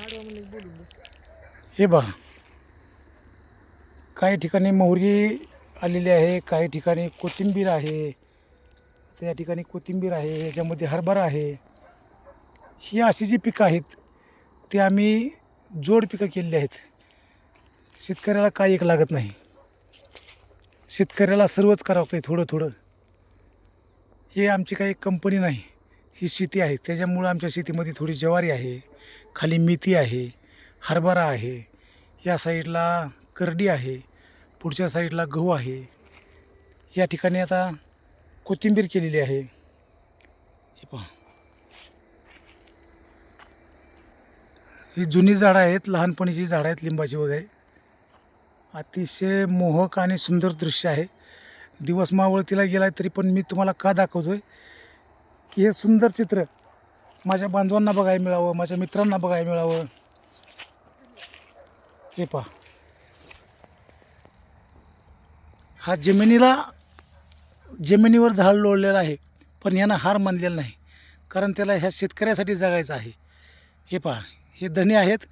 हे पहा, काही ठिकाणी मोहरी आलेली आहे, काही ठिकाणी कोथिंबीर आहे. त्या ठिकाणी कोथिंबीर आहे, याच्यामध्ये हरभरा आहे. ही अशी जी पिकं आहेत ती आम्ही जोड पिकं केलेली आहेत. शेतकऱ्याला काही एक लागत नाही, शेतकऱ्याला सर्वच करावं लागतं थोडं थोडं. हे आमची काही कंपनी नाही, ही शेती आहे. त्याच्यामुळं आमच्या शेतीमध्ये थोडी ज्वारी आहे, खाली मेथी आहे, हरभरा आहे, या साईडला करडी आहे, पुढच्या साईडला गहू आहे. या ठिकाणी आता कोथिंबीर केलेली आहे. हे पहा, ही जुनी झाडं आहेत, लहानपणीची झाडं आहेत लिंबाची वगैरे. अतिशय मोहक आणि सुंदर दृश्य आहे. दिवस मावळतीला गेला तरी पण मी तुम्हाला का दाखवतो आहे की हे सुंदर चित्र माझ्या बांधवांना बघायला मिळावं, माझ्या मित्रांना बघायला मिळावं. हे पहा, हा जमिनीवर झाड लोळलेलं आहे, पण यानं हार मानलेला नाही, कारण त्याला ह्या शेतकऱ्यासाठी जगायचं आहे. हे पहा, हे धने आहेत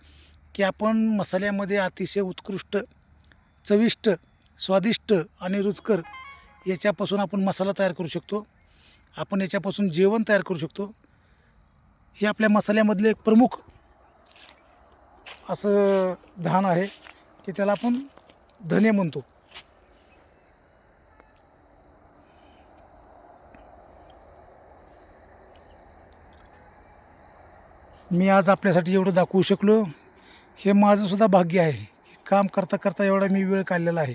की आपण मसाल्यामध्ये अतिशय उत्कृष्ट, चविष्ट, स्वादिष्ट आणि रुचकर याच्यापासून आपण मसाला तयार करू शकतो. आपण याच्यापासून जेवण तयार करू शकतो. हे आपल्या मसाल्यामधले एक प्रमुख असं धान आहे की त्याला आपण धने म्हणतो. मी आज आपल्यासाठी एवढं दाखवू शकलो, हे माझंसुद्धा भाग्य आहे. काम करता करता एवढा मी वेळ काढलेला आहे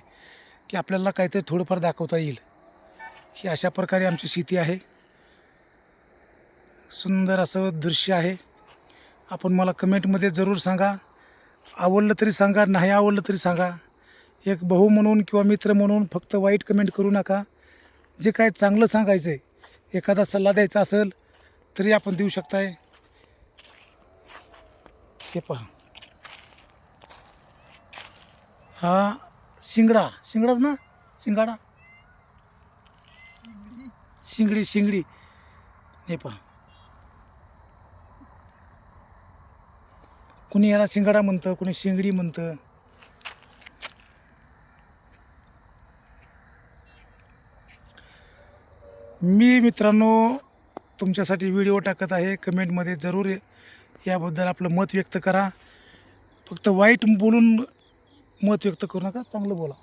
की आपल्याला काहीतरी थोडंफार दाखवता येईल. ही अशा प्रकारे आमची शेती आहे. सुंदर असं दृश्य आहे. आपण मला कमेंटमध्ये जरूर सांगा, आवडलं तरी सांगा, नाही आवडलं तरी सांगा. एक भाऊ म्हणून किंवा मित्र म्हणून फक्त वाईट कमेंट करू नका. जे काय चांगलं सांगायचं आहे, एखादा सल्ला द्यायचा असेल तरी आपण देऊ शकताय. हे पहा, हा शिंगडाच ना, शिंगाडा, शिंगडी. हे पहा, कुणी याला शिंगाडा म्हणतं, कुणी शिंगडी म्हणतं. मी मित्रांनो तुमच्यासाठी व्हिडिओ टाकत आहे. कमेंटमध्ये जरूर याबद्दल आपलं मत व्यक्त करा. फक्त वाईट बोलून मत व्यक्त करू नका, चांगलं बोला.